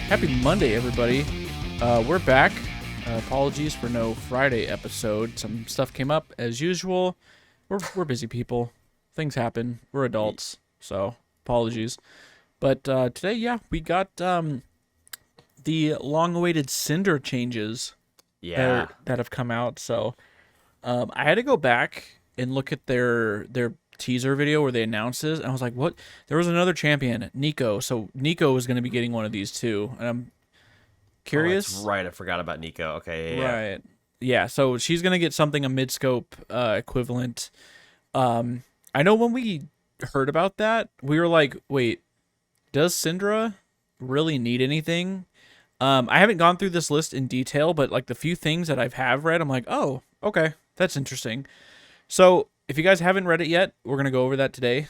Happy Monday, everybody. We're back. Apologies for no Friday episode. Some stuff came up as usual. We're busy people. Things happen. We're adults, so apologies. But today, yeah, we got the long-awaited Syndra changes that have come out. So I had to go back and look at their teaser video where they announced this, and I was like, what? There was another champion, Nico. So Nico was going to be getting one of these too, and I'm curious. Oh, that's right. I forgot about Nico. Okay, yeah. Right. Yeah, so she's going to get something a mid-scope equivalent. I know when we heard about that, we were like, wait, does Syndra really need anything? I haven't gone through this list in detail, but like the few things that have read, I'm like, oh, okay, that's interesting. So if you guys haven't read it yet, we're going to go over that today,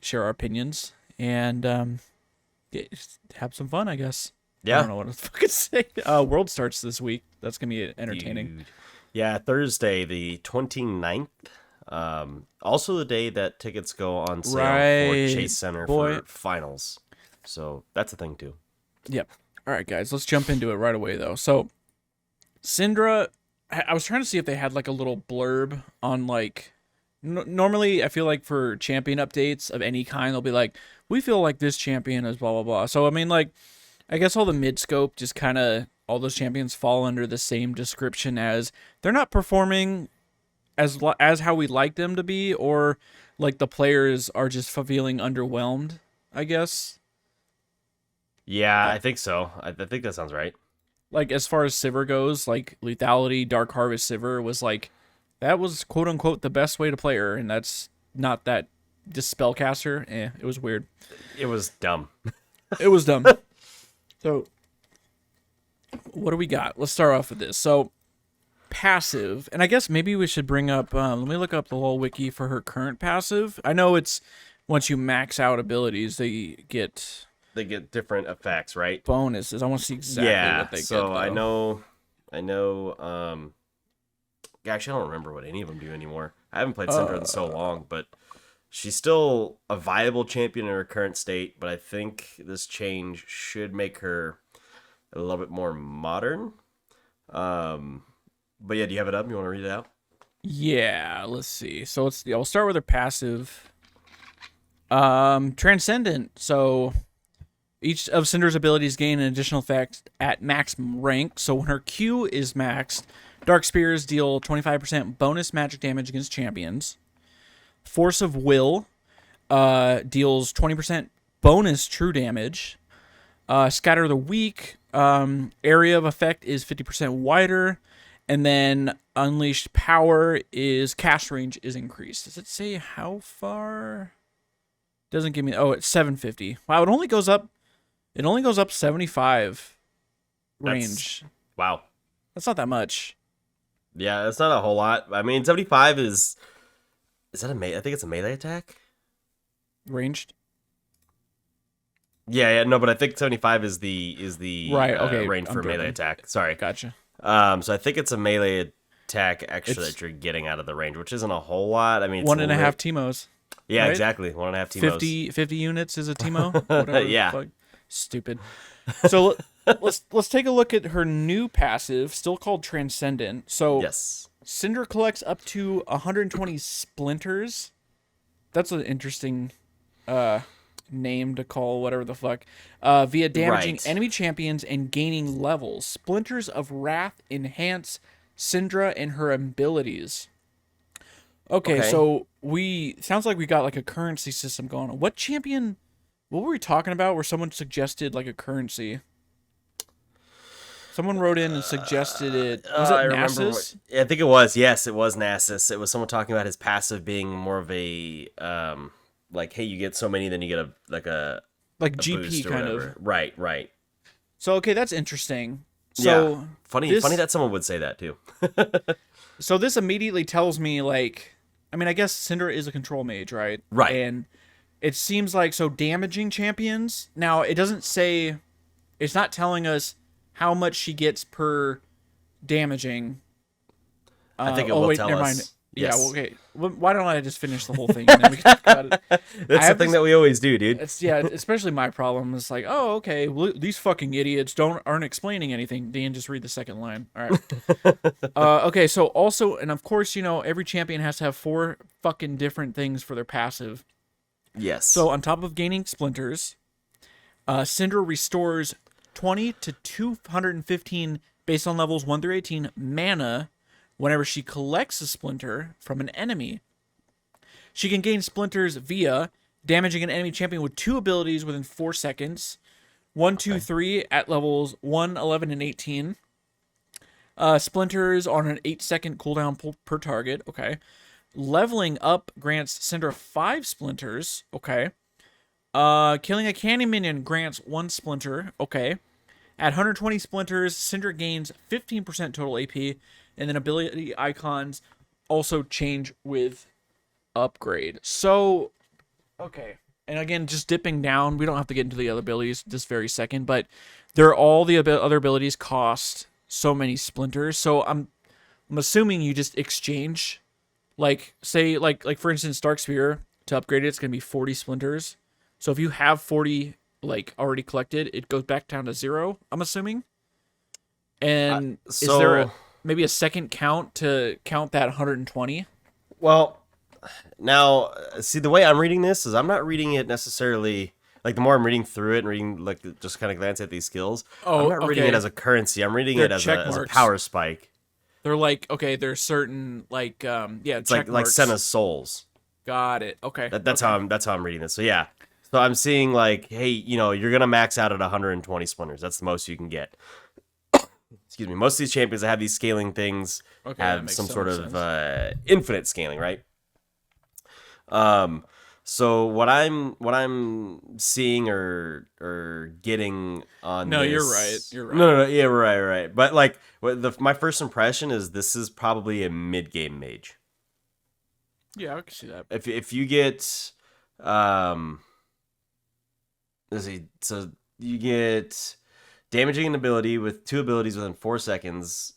share our opinions, and have some fun, I guess. Yeah. I don't know what to fucking say. World starts this week. That's going to be entertaining. Dude. Yeah, Thursday, the 29th. Also the day that tickets go on sale for Chase Center for finals. So that's a thing too. Yep. All right, guys, let's jump into it right away, though. So Syndra, I was trying to see if they had like a little blurb on like, normally I feel like for champion updates of any kind, they'll be like, we feel like this champion is blah, blah, blah. So, I mean, like, I guess all the mid-scope just kind of, all those champions fall under the same description as they're not performing as how we like them to be, or like the players are just feeling underwhelmed, I guess. Yeah, I think so. I think that sounds right. Like, as far as Sivir goes, like, Lethality, Dark Harvest Sivir was like, that was quote-unquote the best way to play her, and that's not that, just Spellcaster, it was weird. It was dumb. It was dumb. So, what do we got? Let's start off with this. So, passive, and I guess maybe we should bring up, let me look up the whole wiki for her current passive. I know it's, once you max out abilities, they get different effects, right? Bonuses. I want to see exactly what they get. So I know, gosh, I don't remember what any of them do anymore. I haven't played Syndra in so long, but she's still a viable champion in her current state, but I think this change should make her a little bit more modern. But yeah, do you have it up? You want to read it out? Yeah, let's see. So we'll start with her passive. Transcendent. So each of Syndra's abilities gain an additional effect at maximum rank. So when her Q is maxed, Dark Spears deal 25% bonus magic damage against champions. Force of Will deals 20% bonus true damage. Scatter the Weak, area of effect is 50% wider. And then Unleashed Power is cast range is increased. Does it say how far? Doesn't give me. Oh, it's 750. Wow, it only goes up 75 range. Wow. That's not that much. Yeah, that's not a whole lot. I mean, 75 is that a melee? I think it's a melee attack. Ranged? Yeah, no, but I think 75 is the right, okay, range for melee attack. Sorry. Gotcha. So I think it's a melee attack extra that you're getting out of the range, which isn't a whole lot. I mean, it's 1.5 Teemos. Yeah, right? Exactly. 1.5 Teemos. 50 units is a Teemo? Yeah. Stupid. So let's take a look at her new passive, still called Transcendent. So yes. Syndra collects up to 120 splinters. That's an interesting name to call whatever the fuck. Via damaging enemy champions and gaining levels. Splinters of Wrath enhance Syndra and her abilities. Okay, so sounds like we got like a currency system going on. What were we talking about where someone suggested like a currency? Someone wrote in and suggested it. Was it Nasus? I think it was. Yes, it was Nasus. It was someone talking about his passive being more of a like, hey, you get so many, then you get a GP kind of. Right. So okay, that's interesting. So yeah. Funny that someone would say that too. So this immediately tells me, like, I mean, I guess Syndra is a control mage, right? Right. And it seems like, so damaging champions. Now it doesn't say, it's not telling us how much she gets per damaging. I think it will tell us. Yeah, well, Yes. okay. Why don't I just finish the whole thing and then we can talk about it? I That's the have thing this, that we always do, dude. it's yeah, especially my problem is like, oh, okay, well, these fucking idiots aren't explaining anything. Dan, just read the second line. All right. Okay, so also, and of course, every champion has to have 4 fucking different things for their passive. Yes. So on top of gaining splinters, Syndra restores 20 to 215 based on levels 1 through 18 mana whenever she collects a splinter from an enemy. She can gain splinters via damaging an enemy champion with 2 abilities within 4 seconds. 1, 2, 3 at levels 1, 11, and 18. Splinters on an 8-second cooldown per target. Okay. Leveling up grants Syndra 5 splinters. Okay. Killing a candy minion grants 1 splinter. Okay. At 120 splinters, Syndra gains 15% total AP, and then ability icons also change with upgrade. So, okay. And again, just dipping down, we don't have to get into the other abilities this very second, but all the other abilities cost so many splinters. So I'm assuming you just exchange, like, say, like for instance, Dark Spear, to upgrade it, it's gonna be 40 splinters. So if you have 40 like already collected, it goes back down to 0, I'm assuming. And is there maybe a second count to count that 120? Well, now, see, the way I'm reading this is I'm not reading it necessarily, like, the more I'm reading through it and reading, like, just kind of glance at these skills, I'm not reading it as a currency. I'm reading it as a power spike. They're like, okay, there's certain, like, it's like Senna's souls. Got it. Okay. That's how I'm reading this. So, yeah. So I'm seeing, like, hey, you're going to max out at 120 splinters. That's the most you can get. Excuse me. Most of these champions that have these scaling things have some sort of infinite scaling, right? So what I'm seeing or getting on no, this... you're right. No, yeah, right. But like, my first impression is this is probably a mid game mage. Yeah, I can see that. If you get, let's see, so you get damaging an ability with 2 abilities within 4 seconds.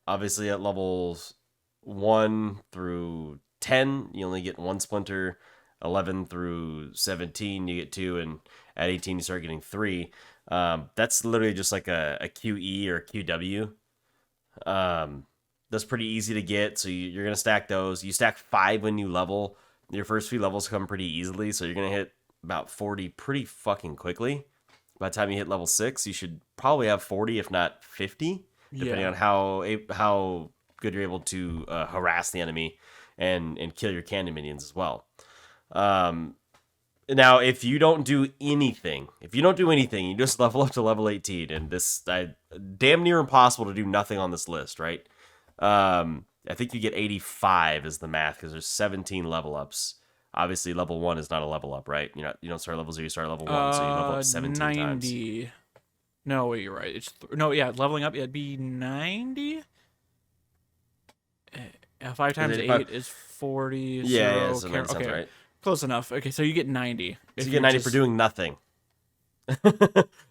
Obviously at levels 1 through 10, you only get 1 splinter. 11 through 17, you get 2, and at 18, you start getting 3. That's literally just like a QE or a QW. That's pretty easy to get, so you're going to stack those. You stack 5 when you level. Your first few levels come pretty easily, so you're going to hit about 40 pretty fucking quickly. By the time you hit level 6, you should probably have 40, if not 50, depending on how good you're able to harass the enemy and kill your candy minions as well. Now, if you don't do anything, you just level up to level 18, and damn near impossible to do nothing on this list, right? I think you get 85 is the math, because there's 17 level ups. Obviously, level 1 is not a level up, right? You don't start level 0, you start level 1, so you level up 17 90. Times. No, wait, you're right. Leveling up, it'd be 90? 5 times 8 is 40. Yeah, so that sounds right. Close enough. Okay, so you get 90. So you get 90 for doing nothing.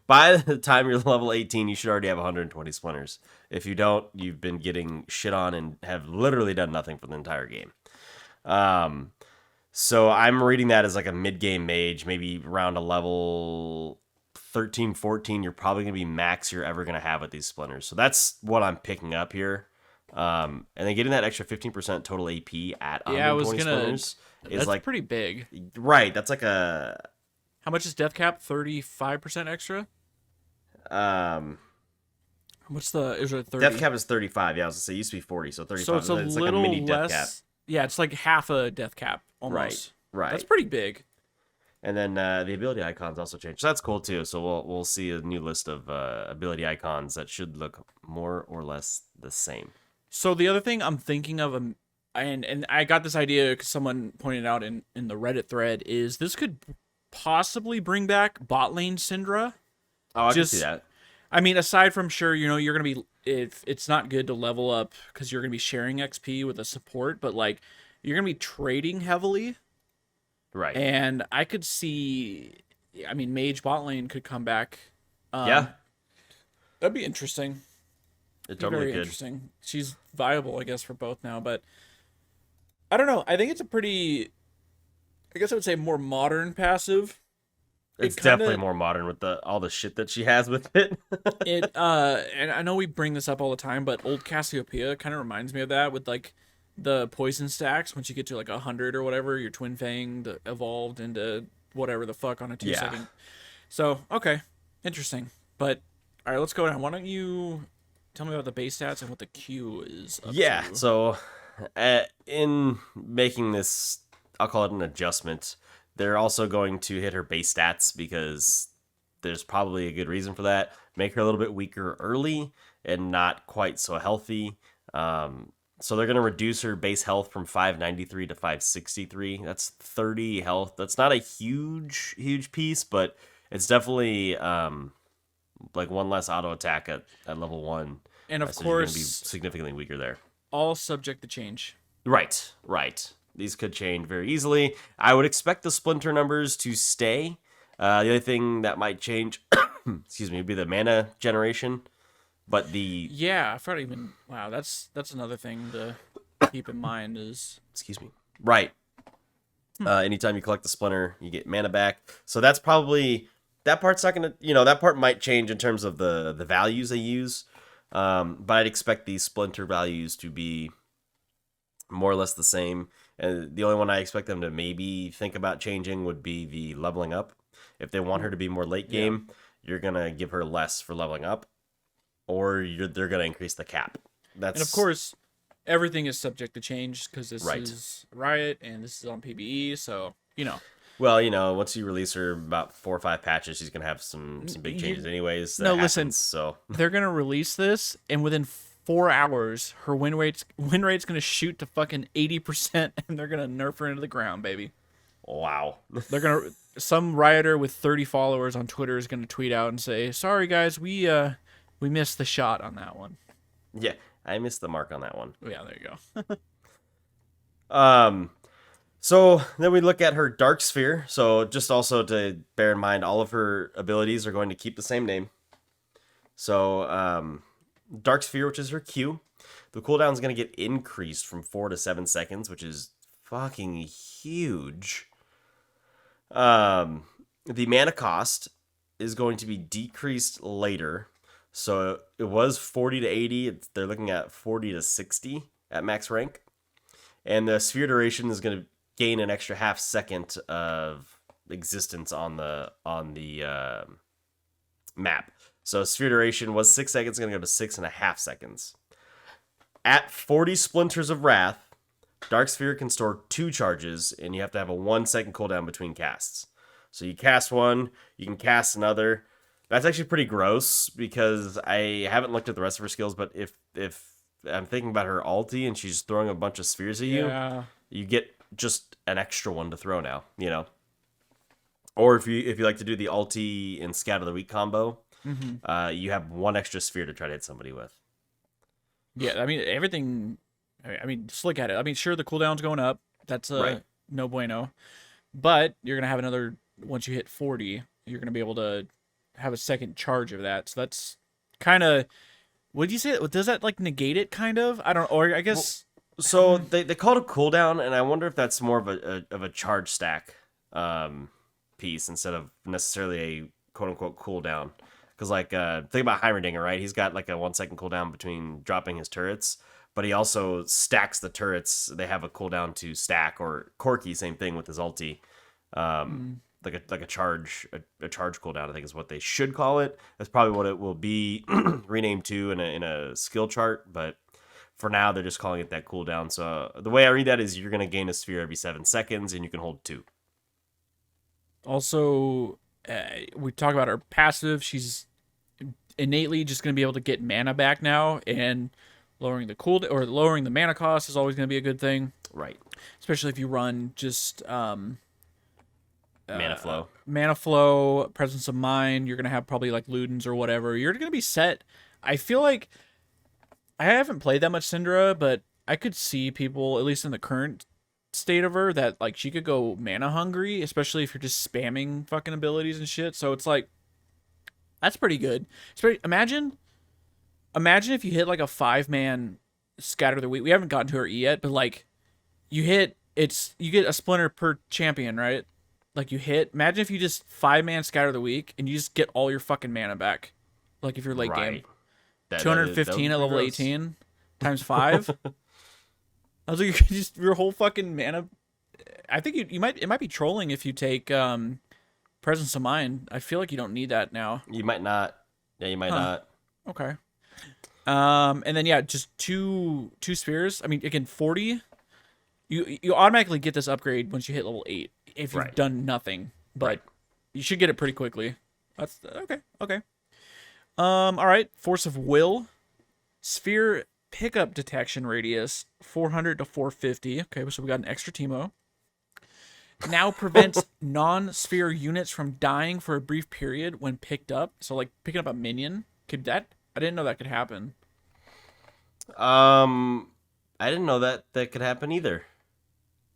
By the time you're level 18, you should already have 120 splinters. If you don't, you've been getting shit on and have literally done nothing for the entire game. So I'm reading that as like a mid-game mage, maybe around a level 13, 14, you're probably going to be max you're ever going to have with these splinters. So that's what I'm picking up here. And then getting that extra 15% total AP at 120 splinters is like pretty big. Right, that's like a... How much is death cap? 35% extra? What's is it 30? Death cap is 35. Yeah, I was going to say it used to be 40, so 35. So it's a little like a mini less... death cap. Yeah, it's like half a death cap almost. Right. That's pretty big. And then the ability icons also changed. So that's cool too. So we'll see a new list of ability icons that should look more or less the same. So the other thing I'm thinking of, and I got this idea because someone pointed out in the Reddit thread, is this could possibly bring back bot lane Syndra. Oh, I can see that. I mean, aside from you're gonna be, if it's not good to level up because you're gonna be sharing XP with a support, but like you're gonna be trading heavily. Right. And I could see, I mean, mage bot lane could come back. Yeah. That'd be interesting. It totally very could. Interesting. She's viable, I guess, for both now, but I don't know. I think it's a pretty, I guess I would say more modern passive. It's It kind definitely of more modern with the all the shit that she has with it. and I know we bring this up all the time, but old Cassiopeia kind of reminds me of that with like the poison stacks. Once you get to like 100 or whatever, your twin fang evolved into whatever the fuck on a two Yeah. second. So okay, interesting. But all right, let's go down. Why don't you tell me about the base stats and what the Q is up Yeah. to? So, in making this, I'll call it an adjustment. They're also going to hit her base stats because there's probably a good reason for that. Make her a little bit weaker early and not quite so healthy. So they're going to reduce her base health from 593 to 563. That's 30 health. That's not a huge piece, but it's definitely like one less auto attack at level 1. And of So you're going to be course, significantly weaker there. all subject to change. Right. These could change very easily. I would expect the splinter numbers to stay. The other thing that might change, excuse me, would be the mana generation. But the Yeah, I forgot even. Wow, that's another thing to keep in mind is excuse me, right. Anytime you collect the splinter, you get mana back. So that's probably that part's not gonna, that part might change in terms of the values they use. But I'd expect these splinter values to be more or less the same. And the only one I expect them to maybe think about changing would be the leveling up. If they want her to be more late Yeah. game, you're gonna give her less for leveling up, or they're gonna increase the cap. That's and of course everything is subject to change because this Right. is Riot and this is on PBE, so well, once you release her about 4 or 5 patches, she's gonna have some big changes anyways. No, That listen. happens, so they're gonna release this and within 4 hours her win rate's gonna shoot to fucking 80% and they're gonna nerf her into the ground, baby. wow. They're gonna some rioter with 30 followers on Twitter is gonna tweet out and say, "Sorry guys, we missed the shot on that one." Yeah, I missed the mark on that one. Yeah, there you go. So then we look at her Dark Sphere. So just also to bear in mind, all of her abilities are going to keep the same name. So Dark Sphere, which is her Q, the cooldown is going to get increased from 4 to 7 seconds, which is fucking huge. The mana cost is going to be decreased later. So it was 40 to 80. They're looking at 40 to 60 at max rank. And the sphere duration is going to gain an extra half second of existence on the map. So sphere duration was 6 seconds, going to go to 6.5 seconds. At 40 splinters of wrath, Dark Sphere can store 2 charges, and you have to have a 1 second cooldown between casts. So you cast one, you can cast another. That's actually pretty gross because I haven't looked at the rest of her skills, but if I'm thinking about her ulti and she's throwing a bunch of spheres at Yeah. you get just an extra one to throw now, Or if you like to do the ulti and scout of the week combo, you have 1 extra sphere to try to hit somebody with. Yeah, I mean everything. I mean, just look at it. I mean, sure, the cooldown's going up. That's Right. no bueno. But you're gonna have another once you hit 40. You're gonna be able to have a second charge of that. So that's kind of. Would you say? Does that like negate it? Kind of. I don't. Or I guess. So they call it a cooldown, and I wonder if that's more of a charge stack piece instead of necessarily a quote unquote cooldown. Because think about Heimerdinger, right? He's got like a 1 second cooldown between dropping his turrets, but he also stacks the turrets. They have a cooldown to stack. Or Corki, same thing with his ulti. Like a charge cooldown, I think is what they should call it. That's probably what it will be renamed to in a skill chart, but for now they're just calling it that cooldown. So the way I read that is you're going to gain a sphere every 7 seconds and you can hold 2. Also, we talk about her passive. She's innately just going to be able to get mana back now, and lowering the mana cost is always going to be a good thing, Right. especially if you run just Mana flow. presence of mind. You're going to have probably like Ludens or whatever. You're going to be set. I feel like I haven't played that much Syndra, but I could see people, at least in the current state of her, that like she could go mana hungry, especially if you're just spamming fucking abilities and shit. So it's like that's pretty good. Imagine if you hit like a 5-man scatter the week. We haven't gotten to her E yet, but like you get a splinter per champion, right? Like you hit. Imagine if you just 5-man scatter the week and you just get all your fucking mana back. Like if you're late game. Right. That 215 would at be level gross. 18 times 5. I was like, you could just your whole fucking mana. I think you might it might be trolling if you take presence of mind. I feel like you don't need that now. You might not. Yeah, you might Huh. not. Okay. And then yeah, just two spheres. I mean, again, 40. You automatically get this upgrade once you hit level 8 if you've Right. done nothing, but Right. you should get it pretty quickly. That's okay. Okay. All right. Force of will, sphere pickup detection radius 400 to 450. Okay, so we got an extra Teemo. Now prevents non-sphere units from dying for a brief period when picked up. So like picking up a minion, could that? I didn't know that could happen. I didn't know that could happen either.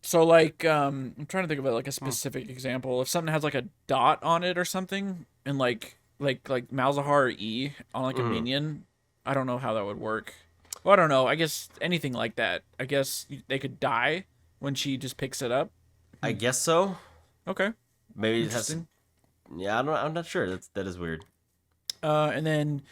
So like I'm trying to think of like a specific example. If something has like a dot on it or something, and like Malzahar or E on like a minion, I don't know how that would work. Well, I don't know. I guess anything like that. I guess they could die when she just picks it up. I guess so. Okay, Maybe it has. interesting. Yeah, I don't. I'm not sure. That is weird. And then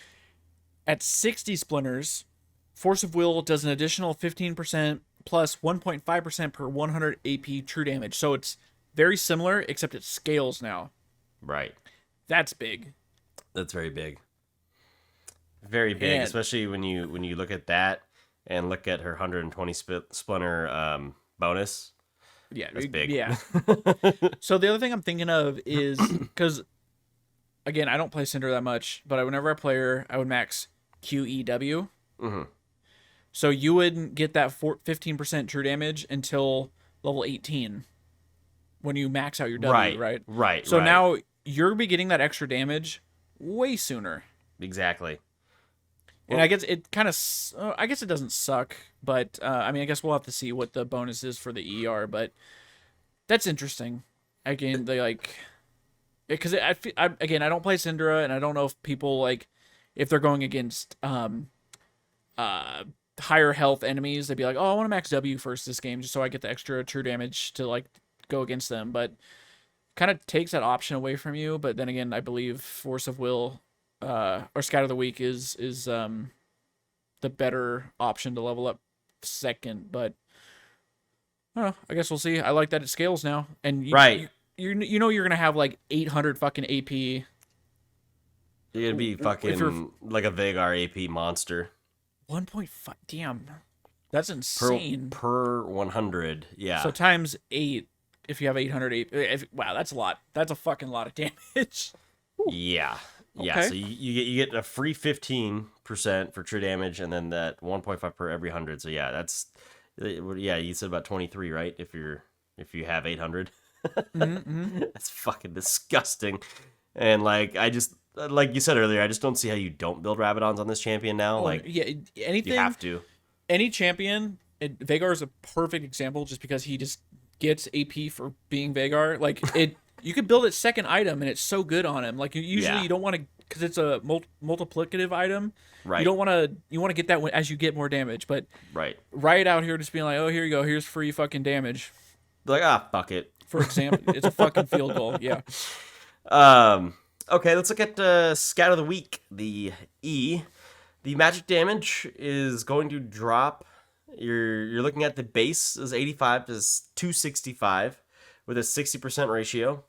at 60 splinters, Force of Will does an additional 15% plus 1.5% per 100 AP true damage. So it's very similar, except it scales now. Right. That's big. That's very big. Very big, And especially when you look at that and look at her 120 splinter bonus. yeah, That's big. yeah. So the other thing I'm thinking of is because again, I don't play Syndra that much, but whenever I play her, I would max QEW. Mm-hmm. So you wouldn't get that 15% true damage until level 18 when you max out your W, right? Right. So right. now you're be getting that extra damage way sooner. Exactly. And I guess it kind of, I guess it doesn't suck, but I mean, I guess we'll have to see what the bonus is for the ER, but that's interesting. Again, they like, because again, I don't play Syndra, and I don't know if people like, if they're going against higher health enemies, they'd be like, oh, I want to max W first this game just so I get the extra true damage to like go against them, but kind of takes that option away from you. But then again, I believe Force of Will or Scatter the Weak is the better option to level up second. But I don't know, I guess we'll see. I like that it scales now, and Right. you know you're gonna have like 800 fucking AP. You're gonna be if fucking you're- like a Vagar AP monster 1.5. Damn, that's per insane. per 100. Yeah. So times 8 if you have 800 AP. Wow, that's a lot. That's a fucking lot of damage. Yeah. Yeah, Okay. so you get a free 15% for true damage, and then that 1.5 per every 100. So yeah, you said about 23, right? If you have 800, that's fucking disgusting. And like like you said earlier, I just don't see how you don't build Rabadons on this champion now. Like Yeah, anything. you have to. Any champion. Vagar is a perfect example just because he just gets AP for being Vagar. Like it. You could build it second item, and it's so good on him. Like usually, Yeah. you don't want to because it's a multiplicative item. Right. You don't want to. You want to get that as you get more damage. But Right. right out here, just being like, oh, here you go. Here's free fucking damage. Like fuck it. For example, it's a fucking field goal. Yeah. Okay, let's look at Scout of the Week, the E. The magic damage is going to drop. You're looking at the base is 85 to 265 with a 60% ratio.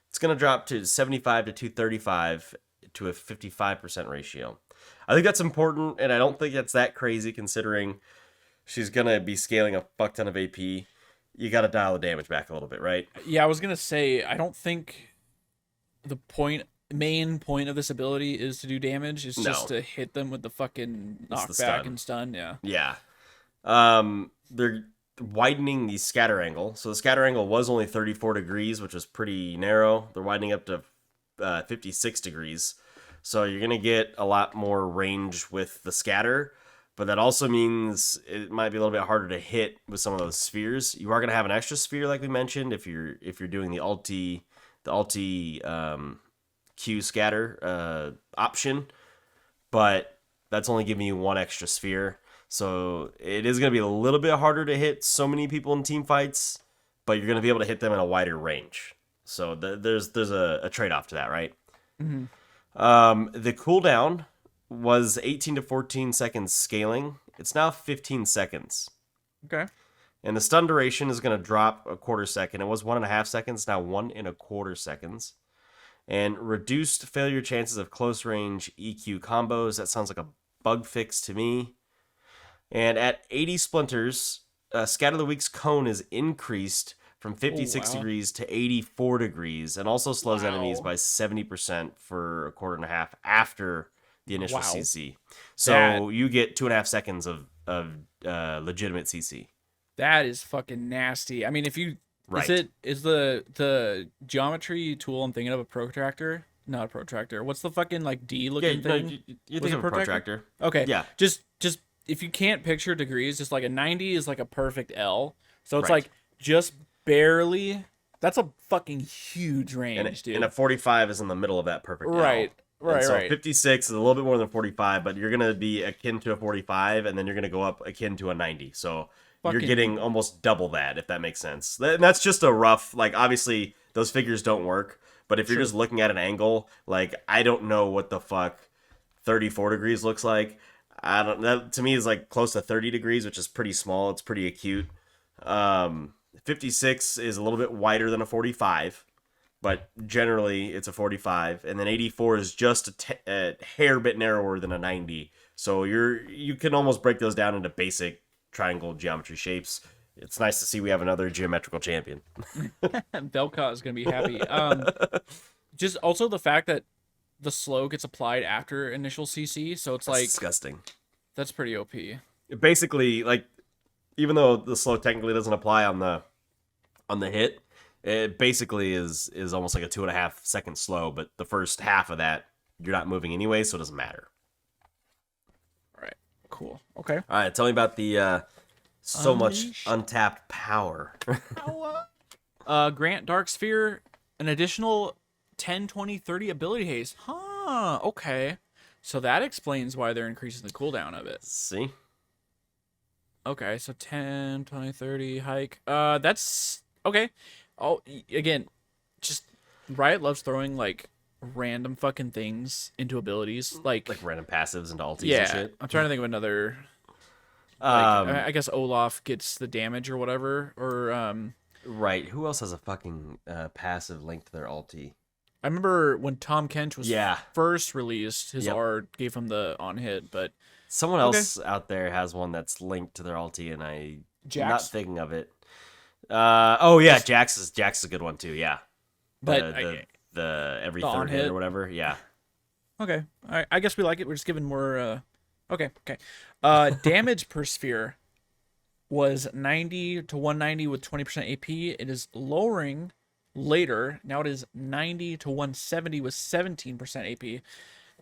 It's going to drop to 75 to 235 to a 55% ratio. I think that's important, and I don't think that's that crazy considering she's going to be scaling a fuck ton of AP. You got to dial the damage back a little bit, right? Yeah, I was gonna say I don't think the main point of this ability is to do damage. It's just No. to hit them with the fucking It's the knockback stun. and stun. Yeah. Yeah. They're widening the scatter angle. So the scatter angle was only 34 degrees, which was pretty narrow. They're widening up to 56 degrees. So you're going to get a lot more range with the scatter, but that also means it might be a little bit harder to hit with some of those spheres. You are going to have an extra sphere like we mentioned if you're doing the ulti Q scatter option, but that's only giving you one extra sphere. So it is going to be a little bit harder to hit so many people in team fights, but you're going to be able to hit them in a wider range. So there's a trade-off to that, right? Mm-hmm. The cooldown was 18 to 14 seconds scaling. It's now 15 seconds. Okay. And the stun duration is going to drop a quarter second. It was 1.5 seconds, now 1.25 seconds. And reduced failure chances of close range EQ combos. That sounds like a bug fix to me. And at 80 splinters, Scatter the Weak's cone is increased from 56 degrees to 84 degrees, and also slows enemies by 70% for a quarter and a half after the initial CC. So you get 2.5 seconds of legitimate CC. That is fucking nasty. I mean, if you is the geometry tool I'm thinking of a protractor? Not a protractor. What's the fucking like D looking thing? No, you think of a protractor. Okay. Yeah. Just if you can't picture degrees, just like a 90 is like a perfect L. So it's like just barely. That's a fucking huge range, dude. And a 45 is in the middle of that perfect L. Right. So 56 is a little bit more than 45, but you're going to be akin to a 45, and then you're going to go up akin to a 90. So you're getting almost double that, if that makes sense. And that's just a rough, like, obviously, those figures don't work. But if you're just looking at an angle, like, I don't know what the fuck 34 degrees looks like. That to me is like close to 30 degrees, which is pretty small. It's pretty acute. 56 is a little bit wider than a 45, but generally it's a 45. And then 84 is just a hair bit narrower than a 90. So you can almost break those down into basic triangle geometry shapes. It's nice to see we have another geometrical champion. Belka is going to be happy. Just also the fact that the slow gets applied after initial CC, so it's like disgusting. That's pretty OP. Basically, like, even though the slow technically doesn't apply on the hit, it basically is almost like a 2.5 second slow. But the first half of that, you're not moving anyway, so it doesn't matter. All right, cool. Okay. All right, tell me about the so much untapped power. Grant Dark Sphere an additional 10, 20, 30 ability haste. Huh, okay. So that explains why they're increasing the cooldown of it. See? Okay, so 10, 20, 30 hike. That's okay. Oh, again, just Riot loves throwing like random fucking things into abilities, like random passives into ultis and shit. I'm trying to think of another. I guess Olaf gets the damage or whatever, or Right. Who else has a fucking passive linked to their ulti? I remember when Tom Kench was Yeah. first released, his art gave him the on hit, but someone else out there has one that's linked to their ulti, and I'm not thinking of it. Jax is a good one too. Yeah, but the every third hit or whatever. Yeah. Okay, I guess we like it. We're just giving more. Okay. Damage per sphere was 90 to 190 with 20% AP. It is lowering later. Now it is 90 to 170 with 17% AP.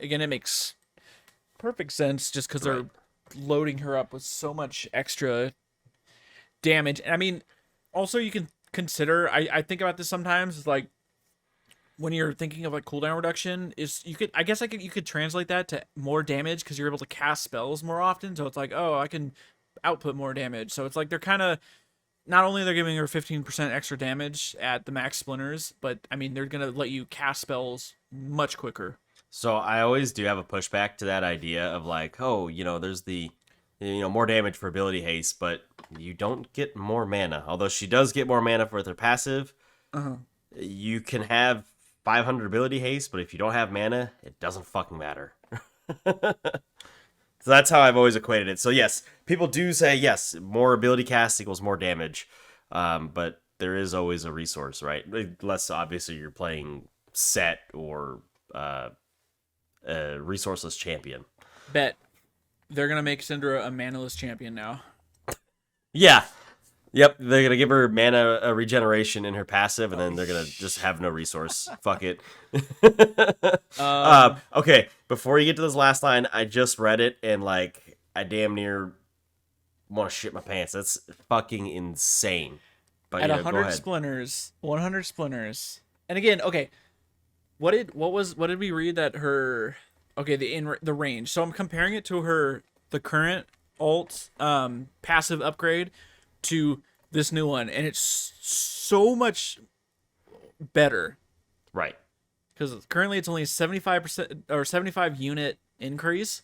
Again, it makes perfect sense just because they're loading her up with so much extra damage. And I mean, also you can consider, I think about this sometimes, is like when you're thinking of like cooldown reduction, is you could translate that to more damage because you're able to cast spells more often. So it's like, oh, I can output more damage. So it's like they're kind of, not only they're giving her 15% extra damage at the max splinters, but I mean they're gonna let you cast spells much quicker. So I always do have a pushback to that idea of like, oh, there's the more damage for ability haste, but you don't get more mana. Although she does get more mana for her passive. You can have 500 ability haste, but if you don't have mana, it doesn't fucking matter. So that's how I've always equated it. So yes, people do say yes, more ability cast equals more damage, but there is always a resource, right? Unless obviously you're playing set or a resourceless champion. Bet they're gonna make Syndra a manaless champion now. Yeah. Yep, they're gonna give her mana regeneration in her passive, and then they're gonna just have no resource. Fuck it. Okay, before you get to this last line, I just read it, and like I damn near want to shit my pants. That's fucking insane. But at 100 splinters, 100 splinters, and again, okay, what did we read that her? Okay, the range. So I'm comparing it to the current alt passive upgrade to this new one, and it's so much better Right. because currently it's only a 75% or 75 unit increase.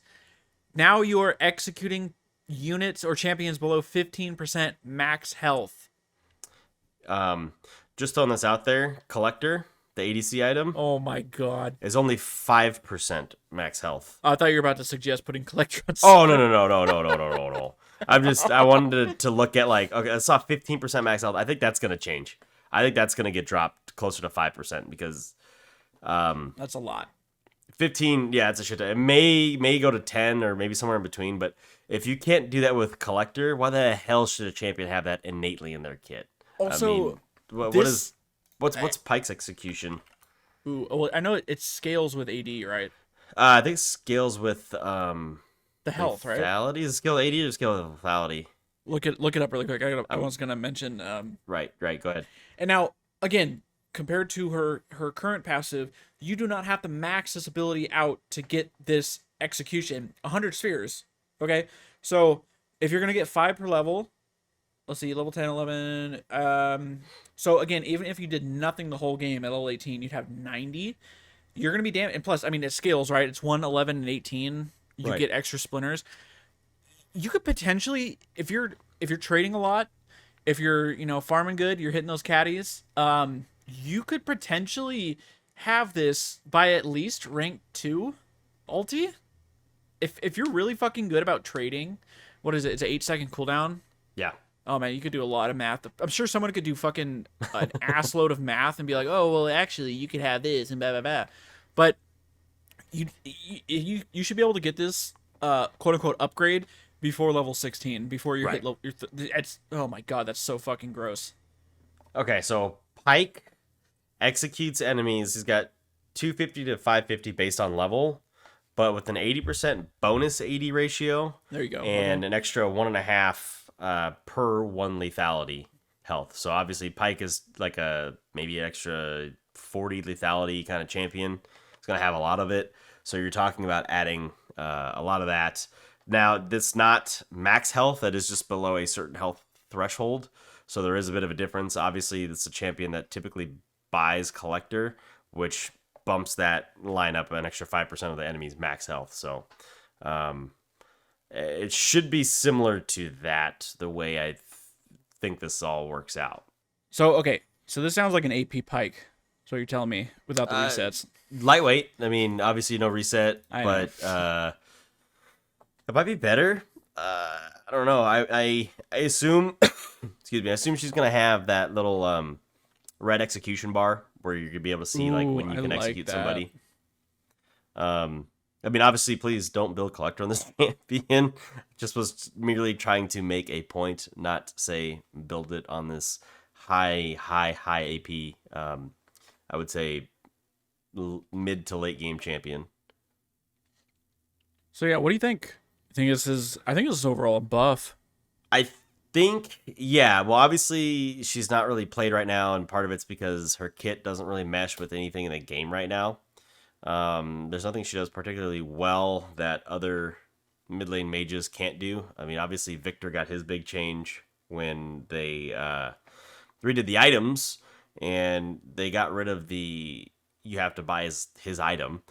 Now you are executing units or champions below 15% max health. Just throwing this out there, Collector, the ADC item, Oh my god. is only 5% max health. I thought you were about to suggest putting Collector on. Oh, no. I wanted to look at, like, okay, I saw 15% max health. I think that's going to change. I think that's going to get dropped closer to 5% because That's a lot. 15, yeah, it's a shit. It may go to 10 or maybe somewhere in between, but if you can't do that with Collector, why the hell should a champion have that innately in their kit? Also, I mean, what's Pike's execution? Ooh, well, I know it scales with AD, right? I think it scales with The health, right? lethality. Is it scale 80 or scale with lethality? Look it up really quick. I was gonna mention. Right. Go ahead. And now again, compared to her current passive, you do not have to max this ability out to get this execution. 100 spheres. Okay, so if you're gonna get 5 per level, let's see, level 10, 11. So again, even if you did nothing the whole game at level 18, you'd have 90. You're gonna be damn. And plus, I mean, it scales, right? It's 1, 11, and 18. You Right. get extra splinters. You could potentially, if you're trading a lot, if you're farming good, you're hitting those caddies. You could potentially have this by at least rank 2 ulti. If you're really fucking good about trading, what is it? It's an 8-second cooldown. Yeah. Oh man, you could do a lot of math. I'm sure someone could do fucking an ass load of math and be like, oh well, actually you could have this and blah blah blah. But you should be able to get this quote unquote upgrade before level 16, before you Right. hit level. It's, oh my god, that's so fucking gross. Okay, so Pike executes enemies. He's got 250 to 550 based on level, but with an 80% bonus AD ratio There you go. and an extra 1.5 per 1 lethality health. So obviously Pike is like maybe an extra 40 lethality kind of champion. He's gonna have a lot of it. So you're talking about adding a lot of that. Now, that's not max health. That is just below a certain health threshold. So there is a bit of a difference. Obviously, it's a champion that typically buys Collector, which bumps that line up an extra 5% of the enemy's max health. So it should be similar to that, the way I think this all works out. So okay, so this sounds like an AP Pike. That's what you're telling me without the resets. Lightweight. I mean, obviously no reset, I but it might be better. I don't know. I assume, excuse me. I assume she's gonna have that little red execution bar where you're gonna be able to see like when you I can like execute that. somebody. I mean, obviously, please don't build Collector on this champion. Just was merely trying to make a point, not say build it on this high AP. I would say mid to late game champion. So yeah, what do you think? I think this is overall a buff. I think, yeah. Well, obviously, she's not really played right now, and part of it's because her kit doesn't really mesh with anything in the game right now. There's nothing she does particularly well that other mid lane mages can't do. I mean, obviously, Victor got his big change when they redid the items, and they got rid of the you have to buy his item,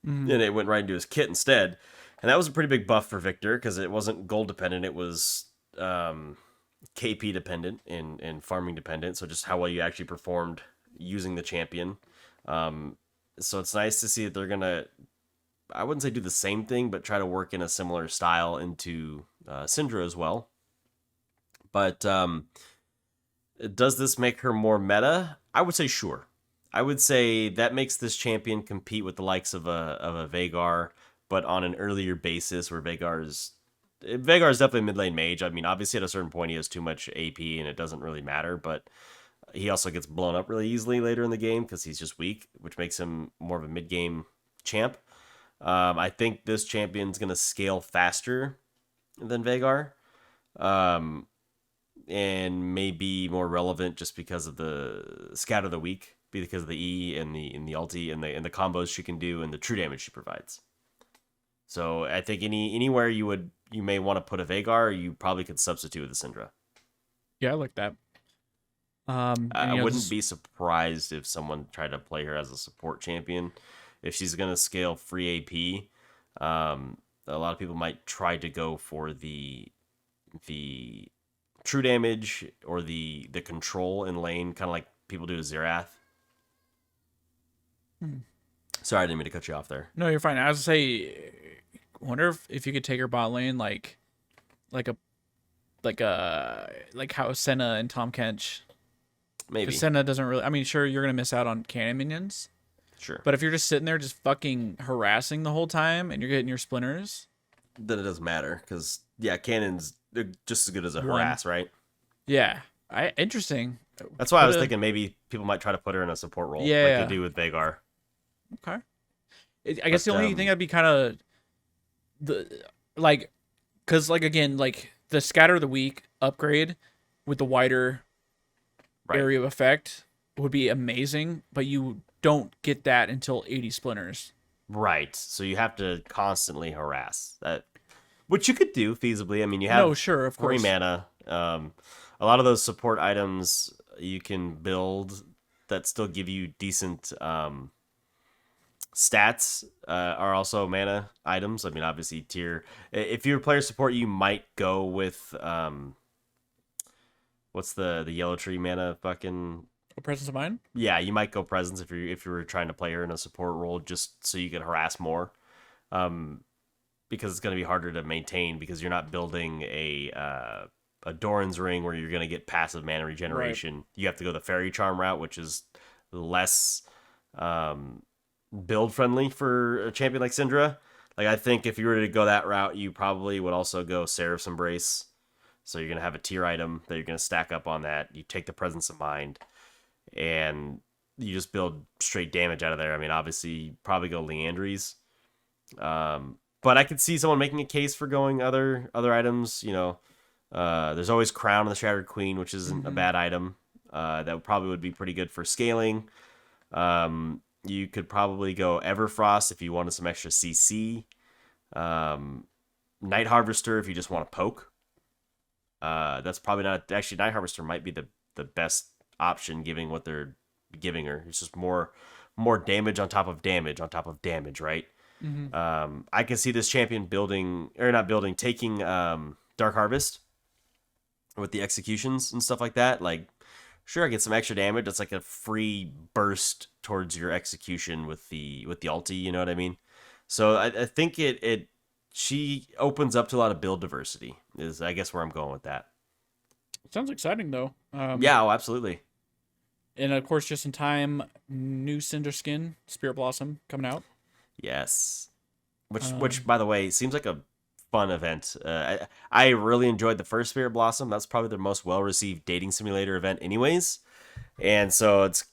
and it went right into his kit instead. And that was a pretty big buff for Victor because it wasn't gold dependent. It was KP dependent and farming dependent. So just how well you actually performed using the champion. So it's nice to see that they're going to, I wouldn't say do the same thing, but try to work in a similar style into Syndra as well. But does this make her more meta? I would say sure. I would say that makes this champion compete with the likes of a Veigar, but on an earlier basis where Veigar is definitely a mid lane mage. I mean, obviously at a certain point he has too much AP and it doesn't really matter, but he also gets blown up really easily later in the game because he's just weak, which makes him more of a mid game champ. I think this champion's going to scale faster than Veigar, and may be more relevant just because of the scatter the weak, because of the E and the ulti and the combos she can do and the true damage she provides. So I think anywhere you may want to put a Vagar, you probably could substitute with a Syndra. Yeah, I like that. And I wouldn't just be surprised if someone tried to play her as a support champion. If she's going to scale free AP, a lot of people might try to go for the true damage or the control in lane, kind of like people do to Xerath. Sorry, I didn't mean to cut you off there. no, you're fine. I was gonna say, wonder if you could take her bot lane like a like how Senna and Tom Kench. Maybe. Because Senna doesn't really. I mean, sure, you're gonna miss out on cannon minions, Sure. but if you're just sitting there just fucking harassing the whole time and you're getting your splinters, Then it doesn't matter because, yeah, cannons, they're just as good as a One. harass, right? yeah, interesting. That's why I was Put a- thinking maybe people might try to put her in a support role, like Yeah. they do with Vagar. Okay. I guess But, the only thing I'd be kind of the like, cause like again like the scatter of the week upgrade with the wider Right. area of effect would be amazing, but you don't get that until 80 splinters. Right. So you have to constantly harass that, which you could do feasibly. I mean, you have No, sure, of 3 course. mana. A lot of those support items you can build that still give you decent stats are also mana items. I mean, obviously tier. If you're player support, you might go with what's the yellow tree mana fucking. A presence of mind. Yeah, you might go presence if you were trying to play her in a support role just so you could harass more, because it's going to be harder to maintain because you're not building a Doran's ring where you're going to get passive mana regeneration. Right. You have to go the fairy charm route, which is less build friendly for a champion like Syndra. Like I think if you were to go that route, you probably would also go Seraph's Embrace. So you're going to have a tier item that you're going to stack up on that. You take the presence of mind. And you just build straight damage out of there. I mean, obviously, you probably go Leandries. But I could see someone making a case for going other items. You know, there's always Crown of the Shattered Queen, which isn't a bad item. That probably would be pretty good for scaling. You could probably go Everfrost if you wanted some extra CC. Night Harvester if you just want to poke. That's probably not... Actually, Night Harvester might be the best option giving what they're giving her. It's just more damage on top of damage on top of damage, right? I can see this champion taking Dark Harvest with the executions and stuff like that. Like, sure, I get some extra damage. It's like a free burst towards your execution with the ulti, you know what I mean? So I think she opens up to a lot of build diversity is I guess where I'm going with that. Sounds exciting though. Yeah, oh, absolutely. And of course, just in time, new Cinder skin, Spirit Blossom, coming out. Yes. Which by the way, seems like a fun event. I really enjoyed the first Spirit Blossom. That's probably the most well-received dating simulator event anyways. And so it's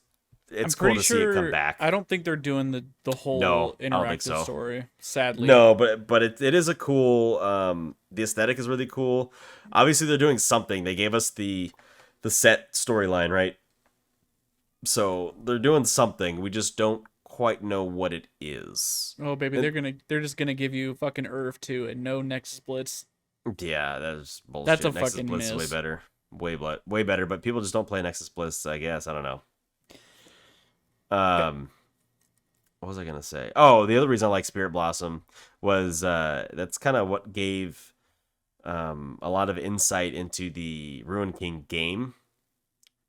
cool to see it come back. I don't think they're doing the whole interactive story, sadly. No, but it is a cool the aesthetic is really cool. Obviously they're doing something. They gave us the set storyline, right? So they're doing something. We just don't quite know what it is. Oh baby, they're just gonna give you fucking Earth too and no next splits. Yeah, that's bullshit. That's a Nexus fucking Blitz miss. is way better. Way better, but people just don't play Nexus Blitz, I guess. I don't know. What was I gonna say? Oh, the other reason I like Spirit Blossom was that's kind of what gave a lot of insight into the Ruin King game.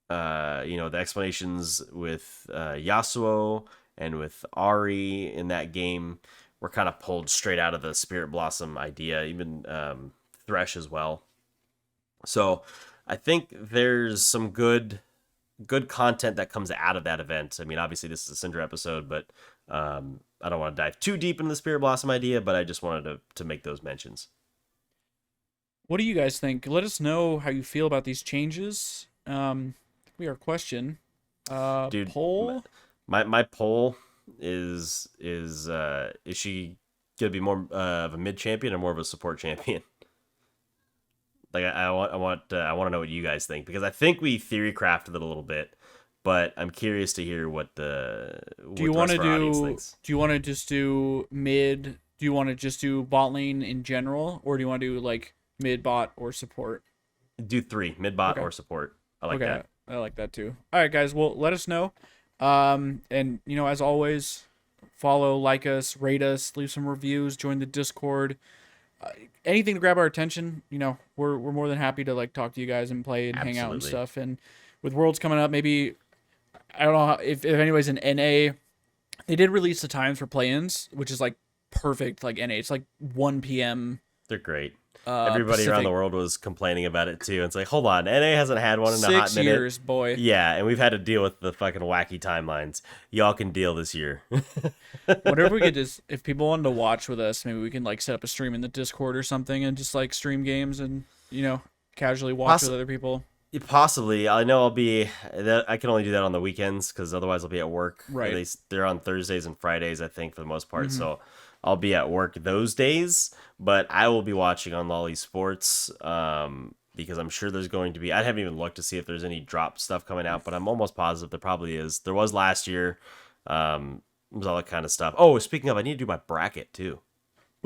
The explanations with Yasuo and with Ari in that game were kind of pulled straight out of the Spirit Blossom idea, even Thresh as well. So I think there's some good content that comes out of that event. I mean, obviously this is a Syndra episode, but I don't want to dive too deep into the Spirit Blossom idea, but I just wanted to make those mentions. What do you guys think? Let us know how you feel about these changes. We are question. Dude, poll. My poll is she gonna be more of a mid champion or more of a support champion? Like I want to know what you guys think, because I think we theory crafted it a little bit, but I'm curious to hear what the Do you want to just do mid Do you want to just do bot lane in general, or do you want to do like mid bot or support? Do 3 mid bot Okay. or support. I like Okay, that. I like that too. All right, guys. Well, let us know. And as always, follow, like us, rate us, leave some reviews, join the Discord. Anything to grab our attention. We're more than happy to like talk to you guys and play and hang out and Absolutely. stuff. And with Worlds coming up, maybe I don't know if anybody's in NA. They did release the times for play-ins, which is like perfect. Like NA, it's like 1 p.m. They're great. Everybody around Pacific. the world was complaining about it too. It's like, hold on, NA hasn't had one in a hot 6 minute. years, boy. Yeah, and we've had to deal with the fucking wacky timelines. Y'all can deal this year. Whatever we could just, if people wanted to watch with us, maybe we can like set up a stream in the Discord or something and just like stream games and casually watch with other people. Possibly. I know I'll be. I can only do that on the weekends because otherwise I'll be at work. Right. They're on Thursdays and Fridays, I think, for the most part. So I'll be at work those days, but I will be watching on Lolly Sports because I'm sure there's going to be. I haven't even looked to see if there's any drop stuff coming out, but I'm almost positive there probably is. There was last year. There's all that kind of stuff. Oh, speaking of, I need to do my bracket too.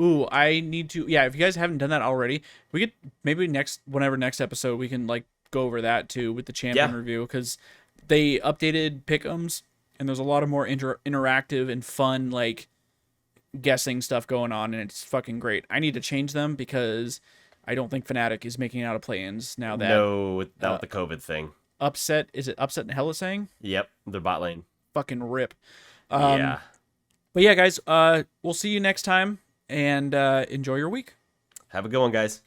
Ooh, I need to. Yeah, if you guys haven't done that already, we could maybe next episode we can like go over that too with the champion review because they updated pick'ems and there's a lot of more interactive and fun like guessing stuff going on and it's fucking great. I need to change them because I don't think Fnatic is making out of play-ins now that No, with the COVID thing. Upset is it Upset and Hella saying Yep, the bot lane. fucking rip. Yeah. But yeah, guys, we'll see you next time and enjoy your week. Have a good one, guys.